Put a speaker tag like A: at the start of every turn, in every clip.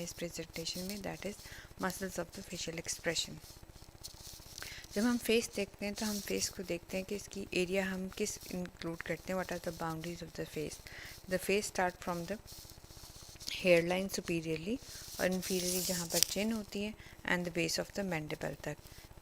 A: इस प्रेजेंटेशन में, that is muscles of the facial expression. जब हम फेस देखते हैं तो हम फेस को देखते हैं कि इसकी एरिया हम किस इंक्लूड करते हैं, what are the boundaries of the face. The face start from the hair line superiorly और इन्फीरियरली जहाँ पर चिन होती है and the base of the mandible तक,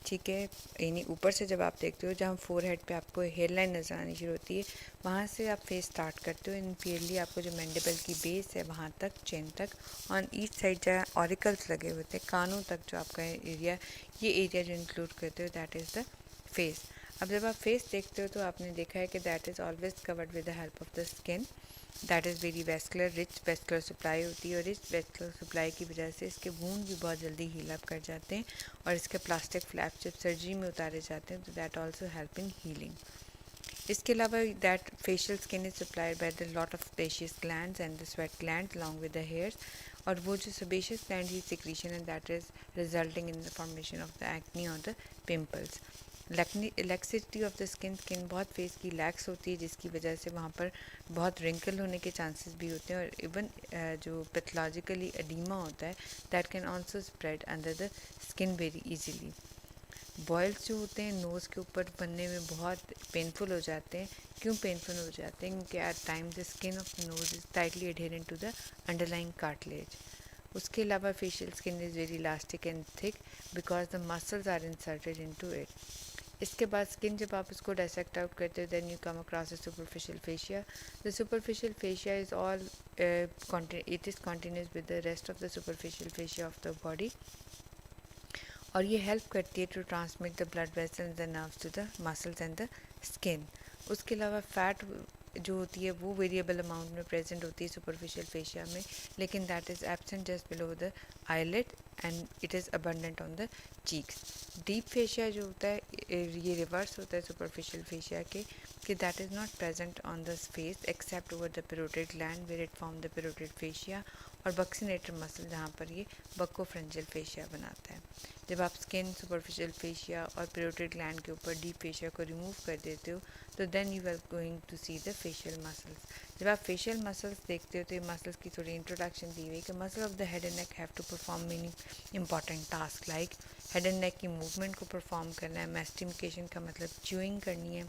A: ठीक है। यानी ऊपर से जब आप देखते हो जहाँ फोरहेड पे आपको हेयर लाइन नज़र आनी शुरू होती है, वहाँ से आप फेस स्टार्ट करते हो। इन्फीरियरली आपको जो मैंडिबल की बेस है वहाँ तक, चिन तक, ऑन ईच साइड जहाँ ऑरिकल्स लगे होते हैं, कानों तक जो आपका एरिया, ये एरिया जो इंक्लूड करते हो दैट इज़ द फेस। अब जब आप फेस देखते हो तो आपने देखा है कि that is always covered with the help of the skin, that is very vascular, rich vascular supply होती है और रिच वेस्कुलर सप्लाई की वजह से इसके वूंड भी बहुत जल्दी हील अप कर जाते हैं और इसके प्लास्टिक फ्लैप जब सर्जरी में उतारे जाते हैं तो that also help in healing. इसके अलावा that facial skin is supplied by the lot of sebaceous glands and the sweat glands along with the hairs, और वो जो स्पेशियस ग्लैंड की सिक्रीशन है that is resulting in the formation of the acne और the pimples. Laxity of the skin बहुत face की lax होती है जिसकी वजह से वहाँ पर बहुत रिंकल होने के चांसेस भी होते हैं, और इवन जो पैथोलॉजिकली एडीमा होता है that can also spread under the skin very easily. Boils जो होते हैं नोज़ के ऊपर बनने में बहुत पेनफुल हो जाते हैं। क्यों पेनफुल हो जाते हैं? क्योंकि at time the skin of the nose is tightly adherent to the underlying cartilage. उसके अलावा facial skin is very elastic and thick because the muscles are inserted into it. इसके बाद स्किन जब आप इसको डायसेक्ट आउट करते हो then you come across the superficial fascia. The superficial fascia is all it is continuous with the rest of the superficial fascia of the body, और ये help करती है to transmit the blood vessels and nerves to the muscles and the skin. उसके अलावा fat जो होती है वो वेरिएबल अमाउंट में प्रेजेंट होती है सुपरफिशियल फेशिया में, लेकिन that is absent just below the eyelid and it is abundant on the cheeks. Deep fascia जो होता है ये रिवर्स होता है सुपरफिशियल फेशिया के, कि that is not present on the face except over the parotid gland where it form the parotid fascia, और buccinator muscle जहाँ पर ये बक्कोफ्रेंजियल फेशिया बनाता है। जब आप स्किन, सुपरफिशियल फेशिया और पेरोटिड ग्लैंड के ऊपर डीप फेशिया को रिमूव कर देते हो तो then you are going to see the facial muscles. जब आप फेशियल मसल्स देखते हो तो ये मसल्स की थोड़ी इंट्रोडक्शन दी हुई कि muscle of the head and neck have to perform many important task like head and neck की मूवमेंट को परफॉर्म करना है, मैस्टिफिकेशन का मतलब च्यूइंग करनी है,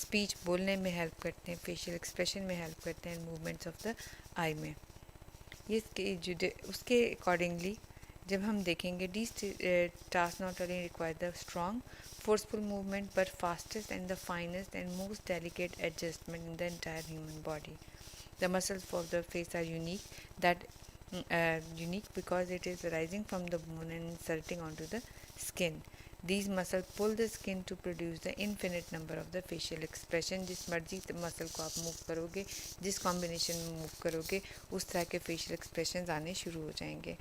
A: स्पीच बोलने में हेल्प करते हैं, फेशियल एक्सप्रेशन में हेल्प करते हैं, मूवमेंट्स ऑफ द आई में। ये उसके अकॉर्डिंगली जब हम देखेंगे these task not only require the strong forceful movement but fastest and the finest and most delicate adjustment in the entire human body. The muscles for the face are unique because it is arising from the bone and inserting onto the skin. These muscles pull the skin to produce the infinite number of the facial expression. जिस मर्जी muscle को आप move करोगे, जिस combination में move करोगे, उस तरह के facial expressions आने शुरू हो जाएंगे.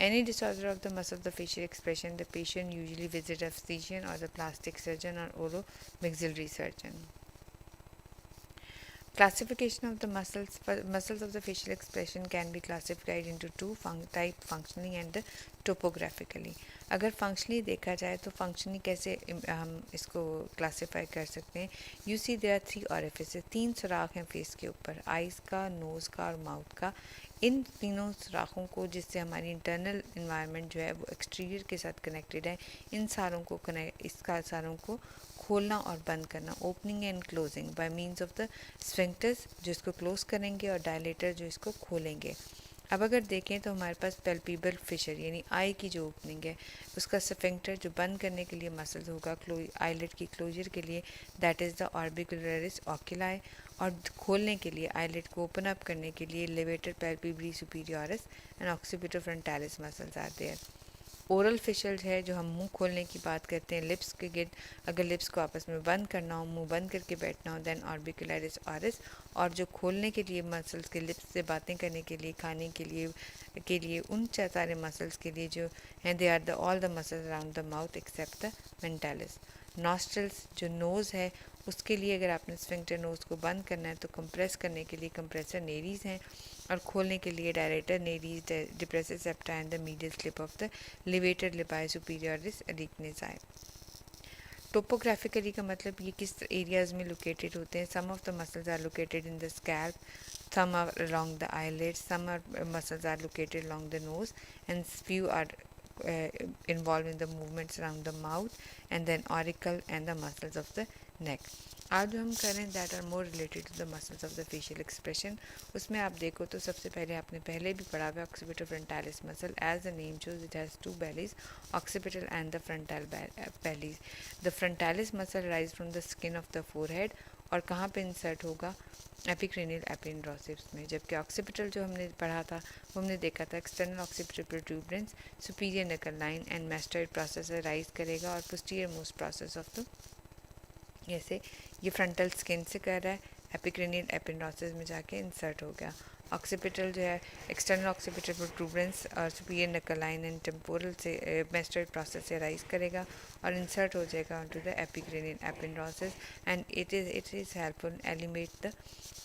A: Any disorder of the muscle of the facial expression, the patient usually visit a physician or the plastic surgeon or oromaxillary surgeon. Classification of the muscles of the facial expression can be classified into two type, functionally and the topographically. अगर functionally देखा जाए तो functionally कैसे हम इसको classify कर सकते हैं? यू सी देयर आर 3 ऑरिफिसेस, 3 सुराख हैं फेस के ऊपर, आइज़ का, नोज़ का और माउथ का। इन तीनों सुराखों को, जिससे हमारी इंटरनल इन्वायरमेंट जो है वो एक्सटीरियर के साथ कनेक्टेड है, इन सारों को खोलना और बंद करना, opening and closing by means of the sphincters जो इसको क्लोज करेंगे और डायलेटर जो इसको खोलेंगे। अब अगर देखें तो हमारे पास पैल्पेबल फिशर यानी आई की जो ओपनिंग है उसका स्फिंक्टर जो बंद करने के लिए मसल्स होगा आईलेट की क्लोजर के लिए, that is the orbicularis oculi, और खोलने के लिए आईलेट को ओपन अप करने के लिए levator palpebrae superioris and occipital frontalis muscles are there. Oral fissure है जो हम मुंह खोलने की बात करते हैं, लिप्स के गिर्द अगर लिप्स को आपस में बंद करना हो, मुंह बंद करके बैठना हो, देन ऑर्बिकुलरिस ऑरिस, और जो खोलने के लिए मसल्स के लिप्स से बातें करने के लिए, खाने के लिए उन सारे मसल्स के लिए जो हैं they are the all the muscles around the mouth except the mentalis. Nostrils जो नोज़ है उसके लिए अगर आपने स्फिंक्टर नोज़ को बंद करना है तो कंप्रेस करने के लिए कंप्रेसर नेरीज हैं, और खोलने के लिए dilator naris, depressor septi and the medial slip of the levator labii superioris alaeque nasi. Topographically का मतलब ये किस एरियाज़ में लोकेटेड होते हैं? Some of the muscles are located in the scalp, some are along the eyelids, some are muscles are located along the nose, and few are uh, involved in the movements around the mouth, and then auricle and the muscles of the neck. आज जो हम करें that are more related to the muscles of the facial expression, उसमें आप देखो तो सबसे पहले आपने पहले भी पढ़ा हुआ occipital frontalis muscle, as the name shows it has two bellies, occipital and the frontal bellies. The frontalis muscle rise from the skin of the forehead, और कहाँ पे इंसर्ट होगा, एपिक्रेनियल एपिंड्रोसिस में. जबकि ऑक्सीपिटल जो हमने पढ़ा था वो हमने देखा था external occipital protuberance, superior nuchal line and mastoid process rise करेगा, और posterior most process of the, जैसे ये फ्रंटल स्किन से कर रहा है, एपिक्रेनियल एपिंड्रोसिस में जाके इंसर्ट हो गया. ऑक्सीपिटल जो है एक्सटर्नल ऑक्सीपिटल प्रोट्रूबरेंस और superior nuchal line and temporal से मैस्टोइड प्रोसेस से राइज करेगा और इंसर्ट हो जाएगा onto the epicranial aponeurosis, and it is helpful eliminate the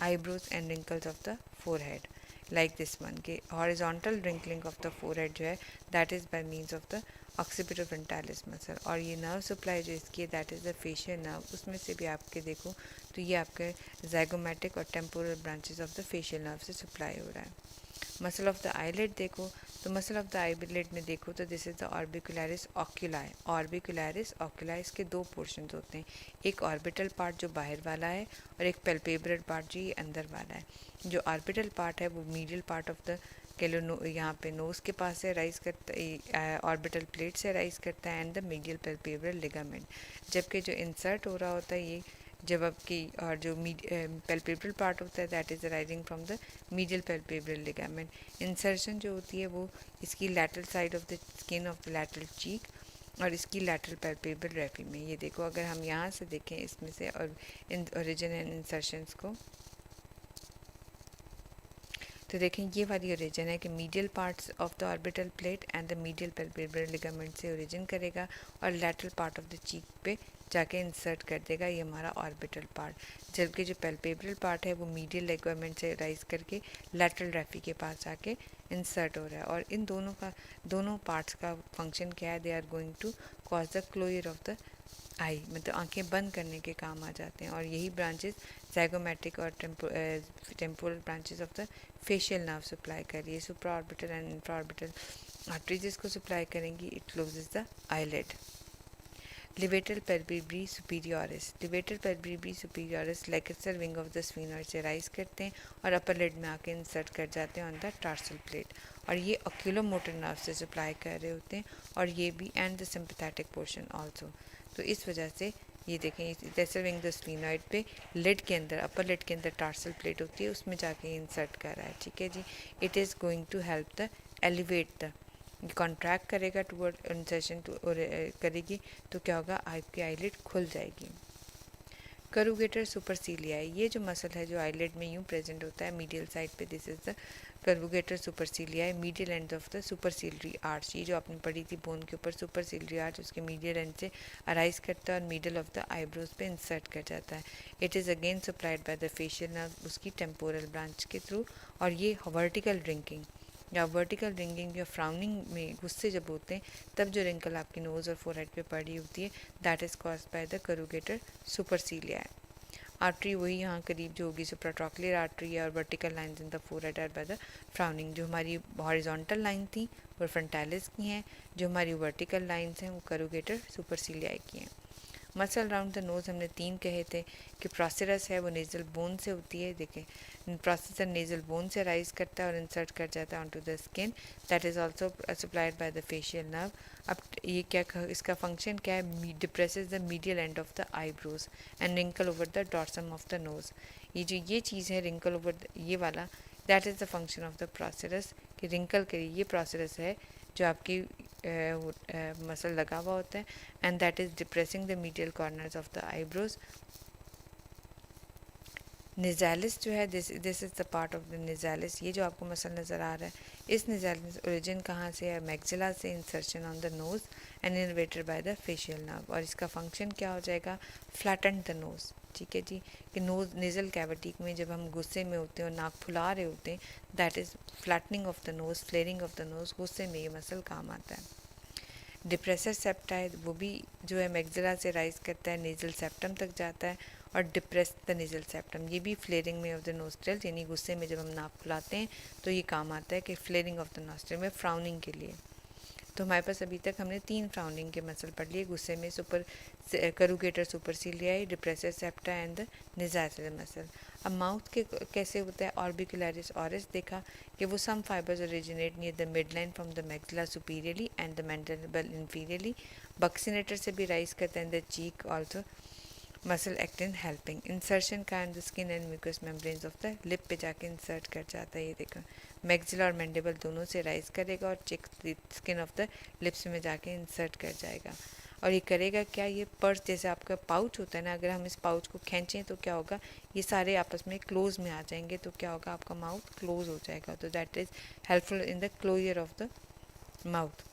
A: eyebrows and wrinkles of the forehead like this one. के horizontal wrinkling of the forehead जो है that is by means of the occipitofrontalis muscle. और ये nerve supply जो इसकी है that is the facial nerve, उसमें से भी आपके देखो तो ये आपके zygomatic और temporal branches of the facial nerve से supply हो रहा है. मसल ऑफ द आईलिड देखो तो मसल ऑफ द आईलिड में देखो तो this is the orbicularis oculi. Orbicularis oculi इसके दो पोर्शंस होते हैं, एक ऑर्बिटल पार्ट जो बाहर वाला है और एक पैल्पेब्रल पार्ट जो ये अंदर वाला है. जो ऑर्बिटल पार्ट है वो मीडियल पार्ट ऑफ द यहाँ पे नोज के पास से राइज करता है, ऑर्बिटल प्लेट से राइज करता है, and the medial palpebral ligament. जबकि जो इंसर्ट हो रहा होता है ये जब आपकी और जो पैल्पेब्रल पार्ट होता है that is rising from the medial palpebral ligament. Insertion जो होती है वो इसकी lateral side of the skin of the lateral cheek और इसकी लैटरल पैल्पेब्रल रेफी में. ये देखो अगर हम यहाँ से देखें इसमें से और इन ओरिजिन एंड इंसर्शंस को तो देखें ये वाली ओरिजिन है कि medial parts of the orbital plate and the medial palpebral ligament से ओरिजिन करेगा और lateral part of the cheek पे जाके इंसर्ट कर देगा ये हमारा ऑर्बिटल पार्ट. जबकि जो पैल्पेब्रल पार्ट है वो मीडियल लिगामेंट से राइज करके लैटरल रेफी के पास जाके इंसर्ट हो रहा है. और इन दोनों पार्ट्स का फंक्शन क्या है, they are going to cause the closure of the eye, मतलब आंखें बंद करने के काम आ जाते हैं. और यही ब्रांचेस ज़ाइगोमैटिक और temporal branches of the facial nerve supply कर रही है. Supra orbital and infra orbital arteries इसको सप्लाई करेंगी. It closes the eyelid. Levator palpebrae superioris. Levator palpebrae superioris lesser wing of the sphenoid से rise करते हैं और अपर लिड में आके इंसर्ट कर जाते हैं ऑन द टार्सल प्लेट. और ये ऑक्यूलोमोटर नर्व से सप्लाई कर रहे होते हैं और ये भी and the sympathetic portion also. तो इस वजह से ये देखें लेक्सर विंग द स्फीनोइड पे लिड के अंदर अपर लिड के अंदर टार्सल प्लेट होती है उसमें जाके इंसर्ट कर रहा है. ठीक है जी. It is going to help the elevate the contract करेगा टूवर्ड इंसर्शन करेगी तो क्या होगा आपकी आईलिड खुल जाएगी. करूगेटर सुपरसीलियाई, ये जो मसल है जो आईलिड में यूं प्रेजेंट होता है मीडियल साइड पे, this is the corrugator supercilii medial end of the superciliary arch. ये जो आपने पढ़ी थी बोन के ऊपर सुपरसीलरी आर्च उसके मीडियल एंड से अराइज करता है और मिडल ऑफ द आईब्रोज पे इंसर्ट कर जाता है. It is again supplied by the facial nerve उसकी टेम्पोरल ब्रांच के थ्रू. और ये वर्टिकल ड्रिंकिंग या वर्टिकल रिंगिंग या फ्राउनिंग में गुस्से जब होते हैं तब जो रिंकल आपकी नोज़ और फोरहेड पे पड़ी होती है that is caused by the corrugator supercilii. Artery वही यहाँ करीब जो होगी सुप्राट्रॉक्युलर आर्टरी है और vertical lines in the forehead are by the frowning. जो हमारी हॉरिजॉन्टल लाइन थी वो फ्रंटालिस की हैं, जो हमारी वर्टिकल लाइंस हैं वो करूगेटर सुपरसीलियाई की हैं. मसल राउंड द नोज़ हमने 3 कहे थे कि प्रोसेरस है वो नेज़ल बोन से होती है. देखें प्रोसेसर नेज़ल बोन से राइज करता है और इंसर्ट कर जाता है onto the skin. That is also supplied by the facial nerve. अब ये क्या इसका फंक्शन क्या है, depresses the medial end of the eyebrows and wrinkle over the dorsum of the nose. ये चीज़ है रिंकल ओवर ये वाला, that is the function of the procerus कि रिंकल करिए. ये प्रोसेरस है जो आपकी मसल लगा हुआ होता है and that is depressing the medial corners of the eyebrows. Nasalis जो है this is the part of the nasalis. ये जो आपको मसल नज़र आ रहा है इस निजालिस ओरिजिन कहाँ से है, मैक्सिला से insertion on the nose and innervated by the facial nerve. और इसका फंक्शन क्या हो जाएगा, फ्लैटन द नोज़. ठीक है जी. कि नोज नेज़ल कैविटी में जब हम गुस्से में होते हैं और नाक फुला रहे होते हैं that is flattening of the nose, flaring of the nose. गुस्से में ये मसल काम आता है. डिप्रेसर सेप्टा है वो भी जो है मैक्सिला से राइज करता है नेज़ल सेप्टम तक जाता है और डिप्रेस द नेजल सेप्टम, ये भी फ्लेयरिंग में ऑफ द नोस्ट्रल, यानी गुस्से में जब हम नाक फुलाते हैं तो ये काम आता है कि फ्लेयरिंग ऑफ द नोस्ट्रल में, फ्राउनिंग के लिए। तो हमारे पास अभी तक हमने 3 फ्राउनिंग के मसल पढ़ लिए, गुस्से में super corrugator supercilii, depressor septi and the nasalis muscle. अब माउथ के कैसे होता है, ऑर्बिकुलरिस ऑरिस देखा कि वो some fibres originate near the mid line from the maxilla superiorly and the mandible inferiorly, buccinator से भी राइज करते हैं the cheek also, muscle act in helping, insertion का and the skin and mucous membranes of the lip पे जाके insert कर जाता है, ये देखो मैक्सिला और मैंडिबल दोनों से राइज करेगा और चिक स्किन ऑफ द लिप्स में जाके इंसर्ट कर जाएगा। और ये करेगा क्या, ये पर्स जैसे आपका पाउच होता है ना, अगर हम इस पाउच को खींचें तो क्या होगा, ये सारे आपस में क्लोज में आ जाएंगे, तो क्या होगा, आपका माउथ क्लोज हो जाएगा। तो that is helpful in the closure of the mouth.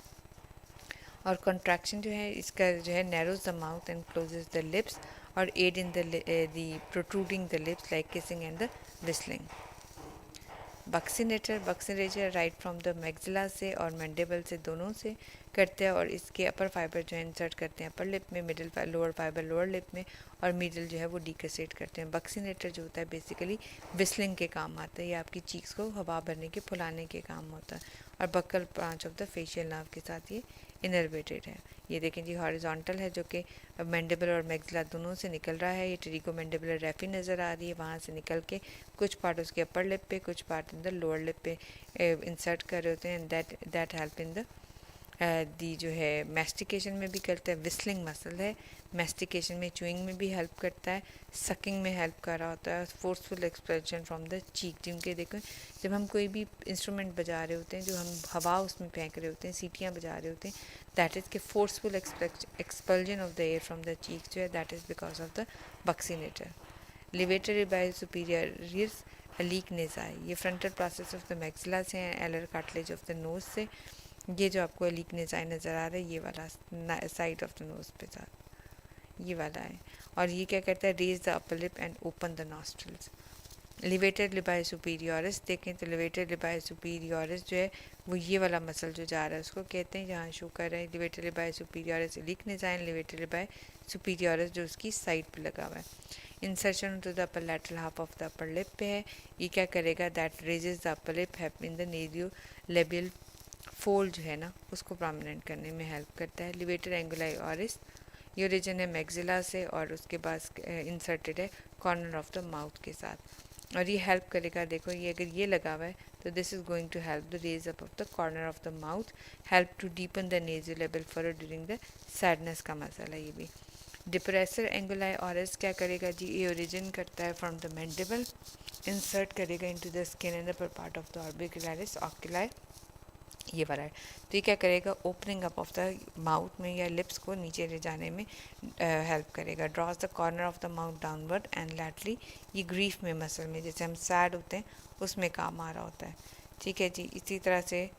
A: और कॉन्ट्रैक्शन जो है इसका जो है narrows the mouth and closes the lips और aid in the protruding the lips like kissing and the whistling. Buccinator right from the maxilla से और mandible से दोनों से करते हैं और इसके अपर फाइबर जो है इंसर्ट करते हैं अपर लिप में, middle lower fibre lower lip में और मिडिल जो है वो डिकसेट करते हैं। बक्सिनेटर जो होता है बेसिकली विस्लिंग के काम आता है, ये आपकी चीक्स को हवा भरने के, फुलाने के काम होता है। और buccal branch of the facial nerve के साथ ये इनर्वेटेड है। ये देखें जी हॉरिजॉन्टल है जो कि मैंडिबल और मैक्सिला दोनों से निकल रहा है। ये ट्रिको मैंडिबुलर रैफी नज़र आ रही है, वहाँ से निकल के कुछ पार्ट उसके अपर लिप पे, कुछ part in the lower lip पे इंसर्ट कर रहे होते हैं। दैट हेल्प इन द दी जो है मैस्टिकेशन में भी करता है, विस्लिंग मसल है, मैस्टिकेशन में च्यूइंग में भी हेल्प करता है, सकिंग में हेल्प कर रहा होता है, फोर्सफुल एक्सप्रेशन फ्रॉम द चीक। जिनके देखो जब हम कोई भी इंस्ट्रूमेंट बजा रहे होते हैं, जो हम हवा उसमें फेंक रहे होते हैं, सीटियाँ बजा रहे होते हैं, दैट इज़ के forceful expulsion of the air from the cheek जो है, that is because of the buccinator. Levator labii superioris alaeque nasi, ये frontal process of the maxilla से हैं, alar cartilage of the nose से। ये जो आपको लीक नेजाई नज़र आ रहा है, ये वाला साइड ऑफ द नोज पे था, ये वाला है। और ये क्या करता है, raise the upper lip and open the nostrils. Levator labii superioris देखें तो लिवेटेड लिबाई सुपीरियरिस जो है वो ये वाला मसल जो जा रहा है उसको कहते हैं, जहाँ शो कर रहे हैं levator labii superioris alaeque nasi, levator labii superioris जो उसकी साइड पे लगा हुआ है। Insertion to the upper lateral half of the upper lip पे है, ये क्या करेगा, that raises the upper lip have in the nasolabial fold जो है ना उसको प्रोमिनेंट करने में हेल्प करता है। लिवेटर एंगुलाई ऑरिस, ये ओरिजिन है मैक्सिला से और उसके बाद इंसर्टेड है कॉर्नर ऑफ द माउथ के साथ, और ये हेल्प करेगा। देखो ये अगर ये लगा हुआ है तो this is going to help the raise up of the corner of the mouth, help to deepen the nasal level for during the sadness का मसाला। ये भी डिप्रेसर एंगुलाई ऑरिस क्या करेगा जी, ये ओरिजिन करता है फ्रॉम द मैंडिबल, इंसर्ट करेगा into the skin and the part of the orbicularis oculi, ये वाला है। तो ये क्या करेगा, opening up of the mouth में या लिप्स को नीचे ले जाने में हेल्प करेगा। Drawers the corner of the mouth downward and laterally, ये ग्रीफ में मसल में जैसे हम सैड होते हैं उसमें काम आ रहा होता है। ठीक है जी, इसी तरह से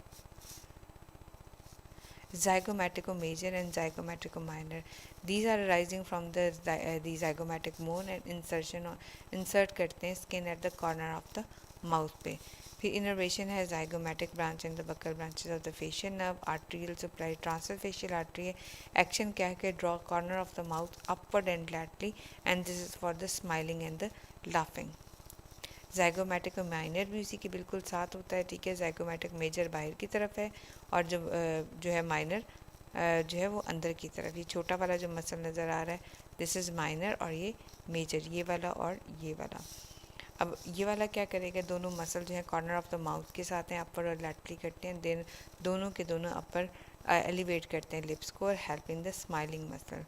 A: zygomatic major and zygomatic minor, these are arising from the zygomatic bone and insert करते हैं skin at the corner of the mouth पे। फिर इनर्वेशन है zygomatic branch and the buccal branches of the facial nerve, arterial supply transfacial artery है। Action क्या है कि draw corner of the mouth upward and laterally and this is for the smiling and the laughing। Zygomatic minor भी उसी के बिल्कुल साथ होता है। ठीक है, ज़ाइगोमैटिक मेजर बाहर की तरफ है और जो है माइनर जो है वो अंदर की तरफ। ये छोटा वाला जो मसल नज़र आ रहा है दिस इज़ माइनर और ये मेजर, ये वाला और ये वाला। अब ये वाला क्या करेगा, दोनों मसल जो है कॉर्नर ऑफ द माउथ के साथ हैं, अपर और लैटरली करते हैं, देन दोनों के दोनों अपर एलिवेट करते हैं लिप्स को और help in the smiling muscle.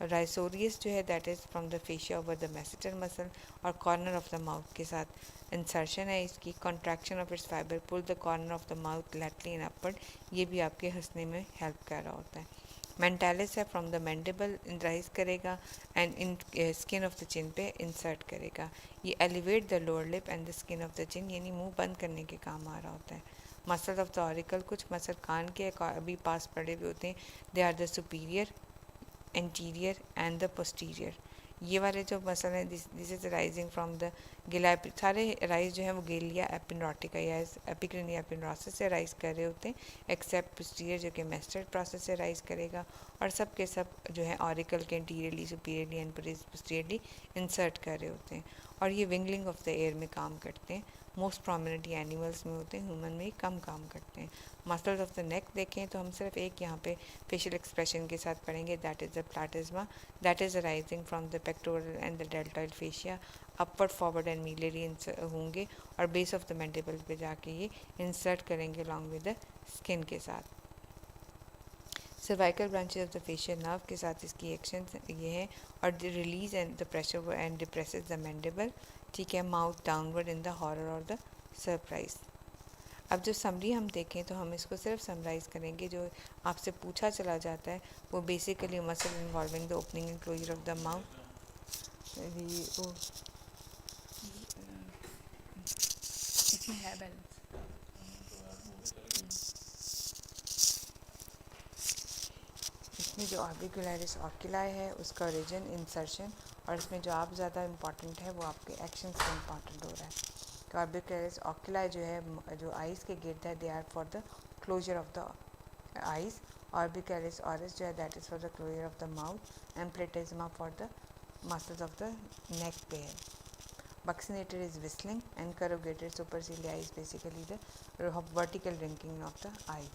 A: Risorius जो है that is from the fascia over the masseter muscle और कॉर्नर ऑफ द माउथ के साथ इंसर्शन है इसकी। Contraction of its fibre pull the corner of the mouth laterally and upward, ये भी आपके हंसने में हेल्प कर रहा होता है। मेंटालिस है फ्रॉम द मैंडिबल राइज करेगा and in skin of the chin पे इंसर्ट करेगा। ये elevate the lower lip and the skin of the chin, यानी मुंह बंद करने के काम आ रहा होता है। मसल ऑफ द ऑरिकल, कुछ मसल कान के अभी पास पड़े हुए होते हैं, they are the superior, anterior and the posterior. ये वाले जो मसल हैं, this is rising from the galea, सारे राइज जो है वो गेलिया एपिनोटिका या एपिक्रेनिया एपिनोसिस से राइज कर रहे होते हैं, एक्सेप्ट पोस्टीरियर जो कि मेस्टेड प्रोसेस से राइज करेगा, और सब के सब जो है ऑरिकल के interiorly superiorly and posteriorly insert कर रहे होते हैं, और ये विंगलिंग ऑफ द एयर में काम करते हैं। मोस्ट प्रोमिनेंटली एनिमल्स में होते हैं, ह्यूमन में ही कम काम करते हैं। मसल्स ऑफ द नेक देखें तो हम सिर्फ एक यहाँ पे फेशियल एक्सप्रेशन के साथ पढ़ेंगे, that is the platysma, that is arising from the pectoral and the deltoid fascia, upward forward and medially होंगे, और बेस ऑफ द मैंडिबल पे जाके ये इंसर्ट करेंगे अलॉन्ग विद द स्किन के साथ। Cervical branches of the facial nerve के साथ इसकी एक्शन ये है, और the release and the pressure and depresses the mandible, ठीक है, mouth downward in the horror और द सरप्राइज। अब जो समरी हम देखें तो हम इसको सिर्फ समराइज़ करेंगे, जो आपसे पूछा चला जाता है वो basically muscle involving the opening and closure of the mouth, इसमें है बैलेंस। इसमें जो ऑर्बिकुलरिस ऑक्यूलाई है उसका ओरिजिन, इंसर्शन, और इसमें जो आप ज़्यादा इम्पॉर्टेंट है वो आपके एक्शन से इम्पॉर्टेंट हो रहा है। तो ऑर्बिकुलरिस ऑक्यूलाई जो है जो आइज़ के गिर्द है, they are for the closure of the eyes, orbicularis oris जो है that is for the closure of the mouth, and platysma for the muscles of the neck पे है। Buccinator is whistling and corrugated supercilii is basically the vertical wrinkling of the eye.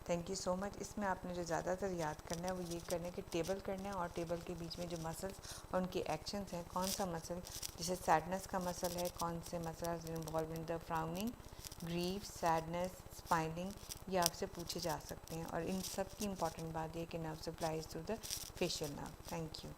A: Thank you so much. इसमें आपने जो ज़्यादातर याद करना है वो ये करना है कि टेबल करना है, और टेबल के बीच में जो मसल्स और उनके एक्शंस हैं, कौन सा मसल जैसे सैडनेस का मसल है, कौन से muscle involve in the frowning, grief, sadness, smiling, ये आपसे पूछे जा सकते हैं, और इन सब की इंपॉर्टेंट बात ये कि nerve supply through the facial nerve. Thank you.